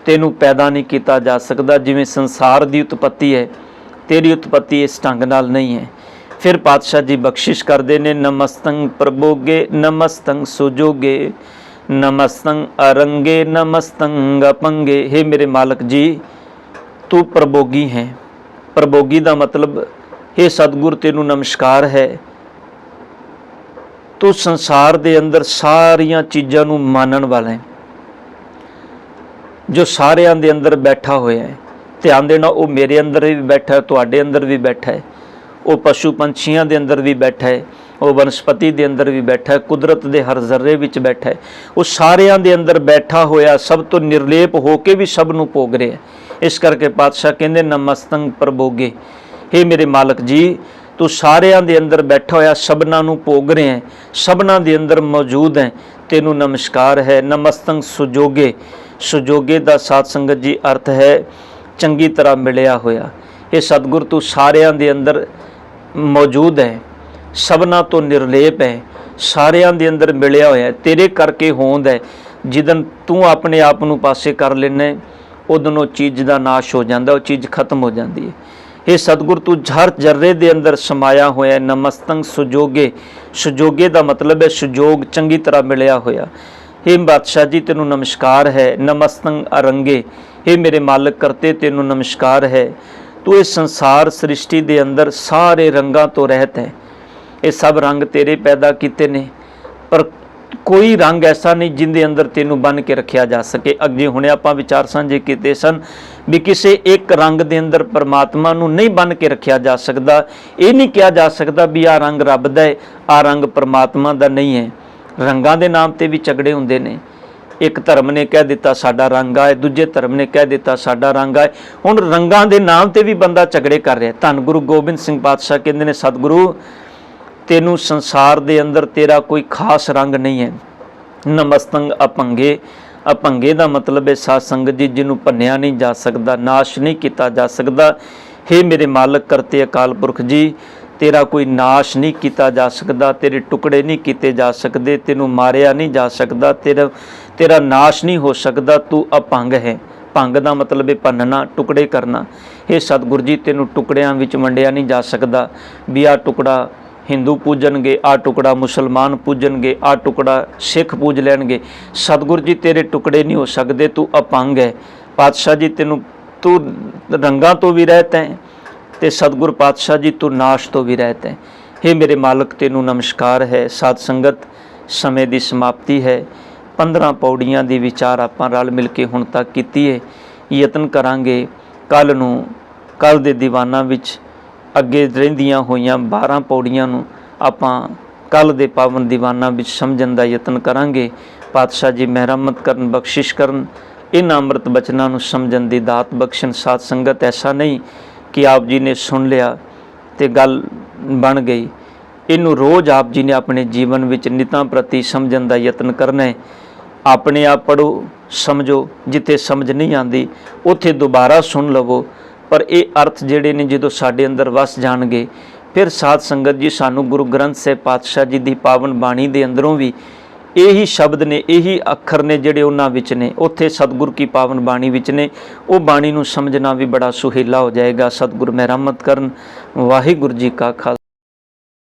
तेनू पैदा नहीं किया जा सकता, जिवें संसार की उत्पत्ति है तेरी उत्पत्ति इस ढंग नाल नहीं है। फिर पातशाह जी बख्शिश करते हैं नमस्तं प्रभोगे नमस्तं सुजोगे नमस्तं अरंगे नमस्तं अपंगे। हे मेरे मालक जी तू प्रभोगी है। प्रभोगी का मतलब हे सतगुरु तेनू नमस्कार है, तू संसार दे अंदर सारिया चीज़ों नू मानण वाला है, जो सारियां दे अंदर बैठा होया है। ध्यान देना वो मेरे अंदर भी बैठा है, तुहाडे अंदर भी बैठा है, वो पशु पंछियों के अंदर भी बैठा है, वो वनस्पति के अंदर भी बैठा है, कुदरत के हर जर्रे विच बैठा है। वो सारियां दे अंदर बैठा होया सब तो निर्लेप होके भी सब नूं भोग रहा है। इस करके पातशाह कहंदे नमस्तं प्रभोगे। हे मेरे मालक जी तू सारियां दे अंदर बैठा होया सबना नूं भोग रहे हैं, सबना दे अंदर मौजूद है, तेनू नमस्कार है। नमस्तं सुजोगे, सुजोगे का साध संगत जी अर्थ है चंगी तरह मिलिया होया। ये सतगुर तू सारियां दे अंदर मौजूद है, सबना तो निर्लेप है, सारियां दे अंदर मिलिया होया, तेरे करके होंद है। जिदन तू अपने आप नूं पासे कर लेना उदनों चीज़ का नाश हो जाता, वो चीज़ खत्म हो जाती है। हे सतगुर तू हर जर्रे दे अंदर समाया होया। नमस्तं सुजोगे, सुजोगे का मतलब है सुजोग चंगी तरह मिलिया होया। हे बादशाह जी तेनू नमस्कार है। नमस्तं अरंगे, हे मेरे मालिक करते तेनों नमस्कार है। तू इस संसार सृष्टि दे अंदर सारे रंगां तो रहत है। ये सब रंग तेरे पैदा किते ने, पर कोई रंग ऐसा नहीं जिंदे अंदर तेनों बन के रखा जा सके। अगे हुणे आपां विचार साझे कीते सन भी किसी एक रंग दे अंदर परमात्मा नूं नहीं बन के रखा जा सकता। ये नहीं कहा जा सकता भी आ रंग रब दा है, आ रंग परमात्मा दा नहीं है। रंगां दे नाम ते भी झगड़े हुंदे ने। एक धर्म ने कह दिता साडा रंग है, दूजे धर्म ने कह दिता साडा रंग है। हुण रंगां दे नाम ते भी बंदा झगड़े कर रहा है। धन गुरु गोबिंद सिंह पातशाह कहंदे ने सतगुरु तेनू संसार दे अंदर तेरा कोई खास रंग नहीं है। नमस्तंग अपंगे, अपंगे का मतलब है साध संगत जी जिन्हों भन्निया नहीं जा सकता, नाश नहीं किया जा सकता। हे मेरे मालिक करते अकाल पुरख जी, तेरा कोई नाश नहीं किया जा सकता, तेरे टुकड़े नहीं किए जा सकते, तेनों मारिया नहीं जा सकता, तेरा नाश नहीं हो सकता। तू अपंग है। भंग का मतलब है भनना, टुकड़े करना। हे सतगुरु जी तेनों टुकड़ियां विच वंडिया नहीं जा सकता भी आ टुकड़ा हिंदू पूजनगे, आ टुकड़ा मुसलमान पूजनगे, आ टुकड़ा सिख पूज लैणगे। सतगुरु जी तेरे टुकड़े नहीं हो सकते, तू अपंग है। पातशाह जी तेनों तू रंगां तो भी रहता है ते सतगुरु पातशाह जी तू नाश तो भी रहता है। हे मेरे मालिक तेनों नमस्कार है। साध संगत समय की समाप्ति है। 15 पौड़ियां दी विचार आपां रल मिल के हुण तक कीती है। यतन करांगे कल नूं कल दे दीवाना विच अगे रहिंदियां होईयां 12 पौड़ियां नूं आपां कल दे पावन दीवाना विच समझण दा यतन करांगे। पातशाह जी मेहरमत करन, बख्शिश करन, इन अमृत बचनां नूं समझण दी दात बख्शण। साध संगत ऐसा नहीं कि आप जी ने सुन लिया ते गल बन गई। इनू रोज़ आप जी ने अपने जीवन विच नितां प्रति समझण दा यतन करना है। अपने आप पढ़ो, समझो, जिथे समझ नहीं आती उत्थे दोबारा सुन लवो। पर ये अर्थ जिहड़े ने जदों साडे अंदर वस जाणगे, फिर साध संगत जी सानू गुरु ग्रंथ साहिब पातशाह जी की पावन बाणी दे अंदरों भी यही शब्द ने, यही अखर ने जिहड़े उन्हां विच ने, उत्थे सतगुर की पावन बाणी विच ने। वो बाणी नूं समझना भी बड़ा सुहेला हो जाएगा। सतगुर मेहरमत करन। वाहिगुरू जी का खालसा।